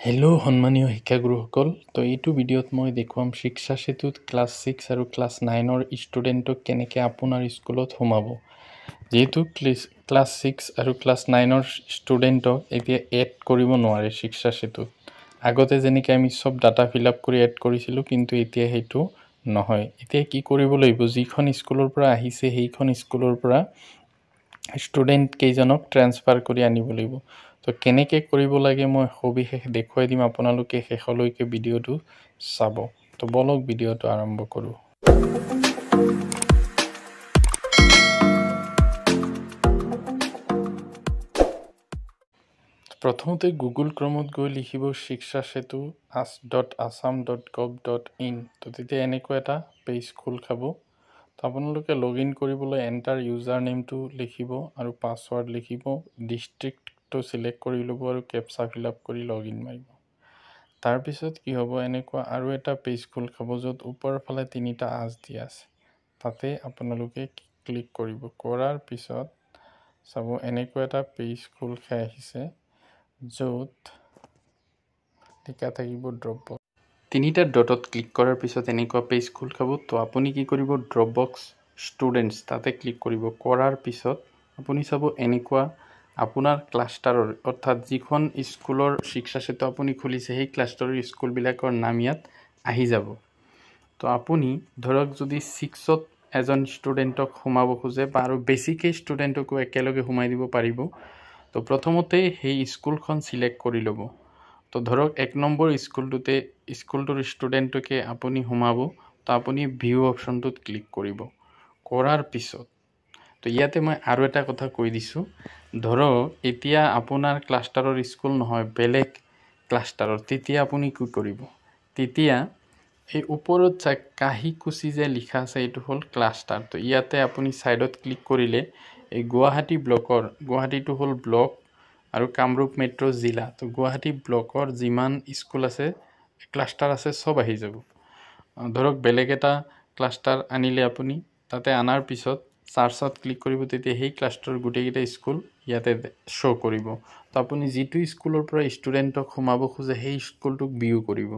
Hello' সন্মানীয় শিক্ষাগুৰুসকল, তো এইটো ভিডিঅ'ত মই দেখুৱাম শিক্ষা সেতুত ক্লাছ 6 আৰু ক্লাছ 9ৰ ষ্টুডেণ্টক কেনেকৈ আপোনাৰ স্কুলত সোমাব। যিহেতু ক্লাছ 6 আৰু ক্লাছ 9ৰ ষ্টুডেণ্টক এতিয়া এড কৰিব নোৱাৰে শিক্ষা সেতুত। আগতে যেনেকৈ আমি চব ডাটা ফিল আপ কৰি এড কৰিছিলোঁ, কিন্তু এতিয়া সেইটো নহয়। এতিয়া কি কৰিব লাগিব, যিখন স্কুলৰ পৰা আহিছে সেইখন স্কুলৰ পৰা ষ্টুডেণ্ট কেইজনক ট্ৰান্সফাৰ কৰি আনিব লাগিব। তো কেনেকৈ কৰিব লাগে মই সবিশেষ দেখুৱাই দিম, আপোনালোকে শেষলৈকে ভিডিঅ'টো চাব। তো বলক ভিডিঅ'টো আৰম্ভ কৰোঁ। প্ৰথমতে গুগল ক্ৰমত গৈ লিখিব শিক্ষা সেতু as.assam.gov.in। তো তেতিয়া এনেকুৱা এটা পেজ খোল খাব। তো আপোনালোকে লগ ইন কৰিবলৈ এণ্টাৰ ইউজাৰ নেমটো লিখিব আৰু পাছৱৰ্ড লিখিব। ডিষ্ট্ৰিক্টটো চিলেক্ট কৰি ল'ব আৰু কেপচা ফিল আপ কৰি লগ ইন মাৰিব। তাৰপিছত কি হ'ব, এনেকুৱা আৰু এটা পেজ খোল খাব য'ত ওপৰৰ ফালে 3টা আঁচ দিয়া আছে। তাতে আপোনালোকে ক্লিক কৰিব। কৰাৰ পিছত চাব এনেকুৱা এটা পেজ খোল খাই আহিছে য'ত লিখা থাকিব ড্ৰপবক্স। 3টা ডটত ক্লিক কৰাৰ পিছত এনেকুৱা পেজ খোল খাব। তো আপুনি কি কৰিব, ড্ৰপবক্স ষ্টুডেণ্টছ তাতে ক্লিক কৰিব। কৰাৰ পিছত আপুনি চাব এনেকুৱা আপোনাৰ ক্লাষ্টাৰৰ, অৰ্থাৎ যিখন স্কুলৰ শিক্ষা সেতু আপুনি খুলিছে সেই ক্লাষ্টাৰৰ স্কুলবিলাকৰ নাম ইয়াত আহি যাব। তো আপুনি ধৰক যদি 6ত এজন ষ্টুডেণ্টক সোমাব খোজে বা আৰু বেছিকৈ ষ্টুডেণ্টকো একেলগে সোমাই দিব পাৰিব। তো প্ৰথমতে সেই স্কুলখন চিলেক্ট কৰি ল'ব। তো ধৰক 1 নম্বৰ স্কুলটোৰ ষ্টুডেণ্টকে আপুনি সোমাব। তো আপুনি ভিউ অপশ্যনটোত ক্লিক কৰিব। কৰাৰ পিছত তো ইয়াতে মই আৰু এটা কথা কৈ দিছোঁ, ধৰক এতিয়া আপোনাৰ ক্লাষ্টাৰৰ স্কুল নহয়, বেলেগ ক্লাষ্টাৰৰ, তেতিয়া আপুনি কি কৰিব, তেতিয়া এই ওপৰত চাই কাহিকুচি যে লিখা আছে এইটো হ'ল ক্লাষ্টাৰ। তো ইয়াতে আপুনি ছাইডত ক্লিক কৰিলে এই গুৱাহাটীটো হ'ল ব্লক আৰু কামৰূপ মেট্ৰ' জিলা। তো গুৱাহাটী ব্লকৰ যিমান স্কুল আছে, ক্লাষ্টাৰ আছে, চব আহি যাব। ধৰক বেলেগ এটা ক্লাষ্টাৰ আনিলে আপুনি, তাতে অনাৰ পিছত চাৰ্চত ক্লিক কৰিব, তেতিয়া সেই ক্লাষ্টাৰৰ গোটেইকেইটা স্কুল ইয়াতে শ্ব' কৰিব। তো আপুনি যিটো স্কুলৰ পৰা ষ্টুডেণ্টক সোমাব খোজে সেই স্কুলটোক ভিউ কৰিব।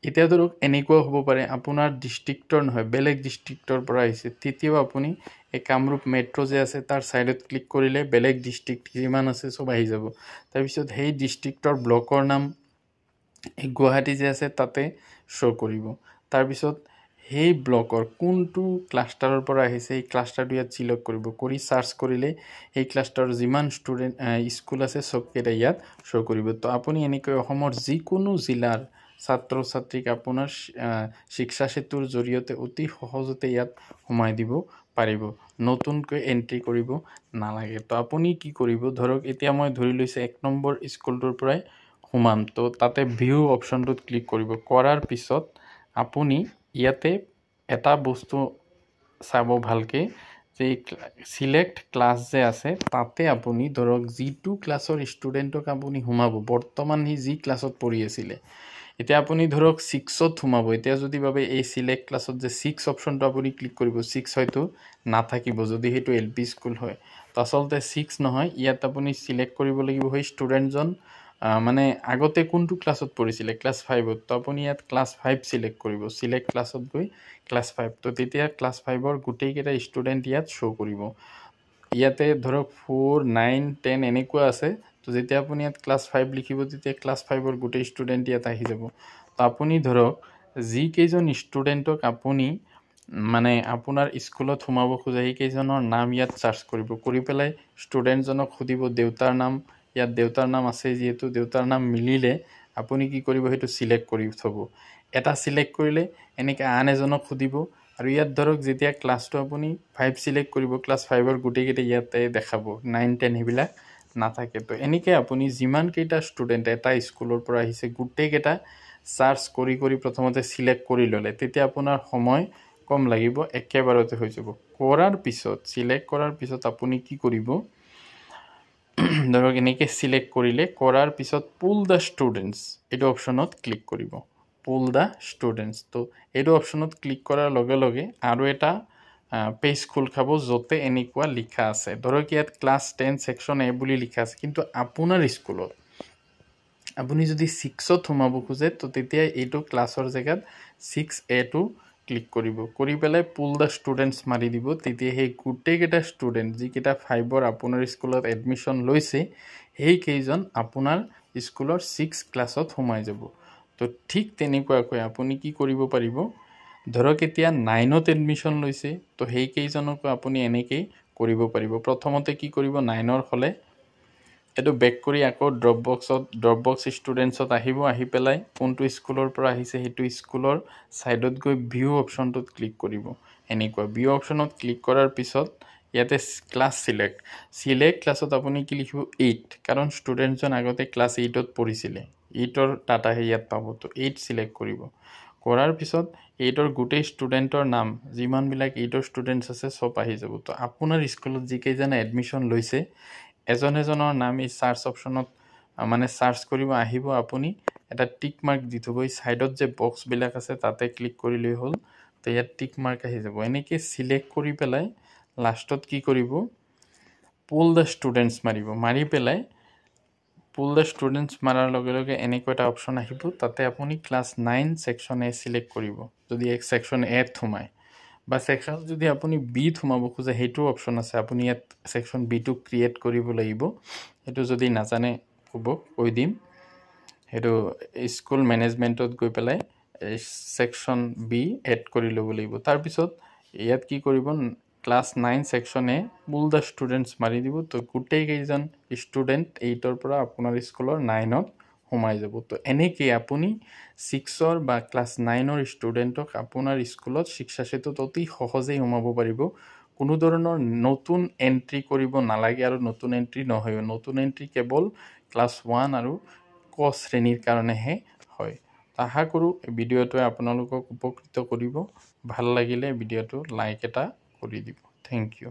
এতিয়া ধৰক এনেকুৱাও হ'ব পাৰে আপোনাৰ ডিষ্ট্ৰিক্টৰ নহয়, বেলেগ ডিষ্ট্ৰিক্টৰ পৰা আহিছে, তেতিয়াও আপুনি এই কামৰূপ মেট্ৰ' যে আছে তাৰ ছাইডত ক্লিক কৰিলে বেলেগ ডিষ্ট্ৰিক্ট যিমান আছে চব আহি যাব। তাৰপিছত সেই ডিষ্ট্ৰিক্টৰ ব্লকৰ নাম এই গুৱাহাটী যে আছে তাতে শ্ব' কৰিব। তাৰপিছত সেই ব্লকৰ কোনটো ক্লাষ্টাৰৰ পৰা আহিছে সেই ক্লাষ্টাৰটো ইয়াত চিলেক্ট কৰিব। কৰি চাৰ্চ কৰিলে সেই ক্লাষ্টাৰৰ যিমান স্কুল আছে চবকেইটা ইয়াত শ্ব' কৰিব। তো আপুনি এনেকৈ অসমৰ যিকোনো জিলাৰ ছাত্ৰ ছাত্ৰীক আপোনাৰ শিক্ষা সেতুৰ জৰিয়তে অতি সহজতে ইয়াত সোমাই দিব পাৰিব, নতুনকৈ এণ্ট্ৰি কৰিব নালাগে। তো আপুনি কি কৰিব, ধৰক এতিয়া মই ধৰি লৈছোঁ 1 নম্বৰ স্কুলটোৰ পৰাই সোমাম। তো তাতে ভিউ অপশ্যনটোত ক্লিক কৰিব। কৰাৰ পিছত আপুনি ইয়াতে এটা বস্তু চাব ভালকৈ, যে চিলেক্ট ক্লাছ যে আছে তাতে আপুনি ধৰক যিটো ক্লাছৰ ষ্টুডেণ্টক আপুনি সোমাব, বৰ্তমান সি যি ক্লাছত পঢ়ি আছিলে, এতিয়া আপুনি ধৰক 6ত সোমাব। এতিয়া যদি ভাবে এই চিলেক্ট ক্লাছত যে 6 অপশ্যনটো আপুনি ক্লিক কৰিব, 6 হয়তো নাথাকিব যদি সেইটো LP স্কুল হয়। তো আচলতে 6 নহয়, ইয়াত আপুনি চিলেক্ট কৰিব লাগিব সেই ষ্টুডেণ্টজন মানে আগতে কোনটো ক্লাছত পঢ়িছিলে, ক্লাছ 5ত। তো আপুনি ইয়াত ক্লাছ 5 চিলেক্ট কৰিব, চিলেক্ট ক্লাছত গৈ ক্লাছ 5। তো তেতিয়া ক্লাছ 5ৰ গোটেইকেইটা ষ্টুডেণ্ট ইয়াত শ্ব' কৰিব। ইয়াতে ধৰক 4, 9, 10 এনেকুৱা আছে। তো যেতিয়া আপুনি ইয়াত ক্লাছ 5 লিখিব, তেতিয়া ক্লাছ 5ৰ গোটেই ষ্টুডেণ্ট ইয়াত আহি যাব। তো আপুনি ধৰক যিকেইজন ষ্টুডেণ্টক আপুনি মানে আপোনাৰ স্কুলত সোমাব খোজে সেইকেইজনৰ নাম ইয়াত চাৰ্চ কৰিব। কৰি পেলাই ষ্টুডেণ্টজনক সুধিব দেউতাৰ নাম, ইয়াত দেউতাৰ নাম আছে যিহেতু দেউতাৰ নাম মিলিলে আপুনি কি কৰিব, সেইটো চিলেক্ট কৰি থ'ব। এটা চিলেক্ট কৰিলে এনেকৈ আন এজনক সুধিব। আৰু ইয়াত ধৰক যেতিয়া ক্লাছটো আপুনি 5 চিলেক্ট কৰিব, ক্লাছ 5ৰ গোটেইকেইটা ইয়াতে দেখাব, 9, 10 সেইবিলাক নাথাকে। তো এনেকৈ আপুনি যিমানকেইটা ষ্টুডেণ্ট এটা স্কুলৰ পৰা আহিছে গোটেইকেইটা চাৰ্চ কৰি প্ৰথমতে চিলেক্ট কৰি ল'লে, তেতিয়া আপোনাৰ সময় কম লাগিব, একেবাৰতে হৈ যাব। কৰাৰ পিছত চিলেক্ট কৰাৰ পিছত আপুনি কি কৰিব, ধৰক এনেকৈ চিলেক্ট কৰিলে, কৰাৰ পিছত পুল দ্য ষ্টুডেণ্টছ এইটো অপশ্যনত ক্লিক কৰিব। পুল দ্য ষ্টুডেণ্টছ, তো এইটো অপশ্যনত ক্লিক কৰাৰ লগে লগে আৰু এটা পেজ খোল খাব য'তে এনেকুৱা লিখা আছে, ধৰক ইয়াত ক্লাছ 10 ছেকশ্যন A বুলি লিখা আছে, কিন্তু আপোনাৰ স্কুলত আপুনি যদি 6ত সোমাব খোজে তো তেতিয়া এইটো ক্লাছৰ জেগাত 6A টো ক্লিক কৰিব কৰি পেলাই পুল দ্য ষ্টুডেণ্টছ মাৰি দিব তেতিয়া সেই গোটেইকেইটা ষ্টুডেণ্ট যিকেইটা 5ৰ আপোনাৰ স্কুলত এডমিশ্যন লৈছে সেইকেইজন আপোনাৰ স্কুলৰ 6 ক্লাছত সোমাই যাব তো ঠিক তেনেকুৱাকৈ আপুনি কি কৰিব পাৰিব ধৰক এতিয়া 9ত এডমিশ্যন লৈছে তো সেইকেইজনকো আপুনি এনেকেই কৰিব পাৰিব প্ৰথমতে কি কৰিব 9ৰ হ'লে এইটো বেক কৰি আকৌ ড্ৰপবক্স ষ্টুডেণ্টছত আহিব আহি পেলাই কোনটো স্কুলৰ পৰা আহিছে সেইটো স্কুলৰ ছাইডত গৈ ভিউ অপশ্যনটোত ক্লিক কৰিব এনেকুৱা ভিউ অপশ্যনত ক্লিক কৰাৰ পিছত ইয়াতে ক্লাছ চিলেক্ট ক্লাছত আপুনি কি লিখিব 8 কাৰণ ষ্টুডেণ্টজন আগতে ক্লাছ 8ত পঢ়িছিলে 8ৰ ডাটাহে ইয়াত পাব তো 8 চিলেক্ট কৰিব কৰাৰ পিছত 8ৰ গোটেই ষ্টুডেণ্টৰ নাম যিমানবিলাক 8ৰ ষ্টুডেণ্টছ আছে চব আহি যাব তো আপোনাৰ স্কুলত যিকেইজনে এডমিশ্যন লৈছে এজনৰ নাম এই সাৰ্চ অপশ্যনত মানে সাৰ্চ কৰিব আহিব আপুনি এটা টিক মাৰ্ক দি থব এই সাইডত যে বক্স বিলাক আছে তাতে ক্লিক কৰিলেই হ'ল তো ইয়াত টিক মাৰ্ক আহি যাব এনেকৈ সিলেক্ট কৰি পেলাই লাষ্টত কি কৰিব পুল দ্য ষ্টুডেণ্টছ মাৰিব মাৰি পেলাই পুল দ্য ষ্টুডেণ্টছ মাৰাৰ লগে লগে এনেকুৱা এটা অপশ্যন আহিব তাতে আপুনি ক্লাছ 9 সেকশ্যন এ সিলেক্ট কৰিব যদি এক সেকশ্যন এত সোমায় বা সেকশ্যন যদি আপুনি বিত সোমাব খোজে সেইটো অপশ্যন আছে আপুনি ইয়াত সেকশ্যন বি টো ক্ৰিয়েট কৰিব লাগিব সেইটো যদি নাজানে ক'ব কৈ দিম সেইটো স্কুল মেনেজমেণ্টত গৈ পেলাই সেকশ্যন বি এড কৰি ল'ব লাগিব তাৰপিছত ইয়াত কি কৰিব class 9 section A pull the students মাৰি দিব তো গোটেই কেইজন ষ্টুডেণ্ট 8ৰ পৰা আপোনাৰ স্কুলৰ 9ত সোমাই যাব তো এনেকৈ আপুনি 6ৰ বা ক্লাছ 9ৰ ষ্টুডেণ্টক আপোনাৰ স্কুলত শিক্ষা সেতুত অতি সহজেই সোমাব পাৰিব কোনো ধৰণৰ নতুন এন্ট্ৰি কৰিব নালাগে আৰু নতুন এন্ট্ৰি নহয় নতুন এন্ট্ৰি কেৱল ক্লাছ 1 আৰু ক শ্ৰেণীৰ কাৰণেহে হয় আশা কৰোঁ এই ভিডিঅ'টোৱে আপোনালোকক উপকৃত কৰিব ভাল লাগিলে ভিডিঅ'টো লাইক এটা কৰি দিব থ্যাংক ইউ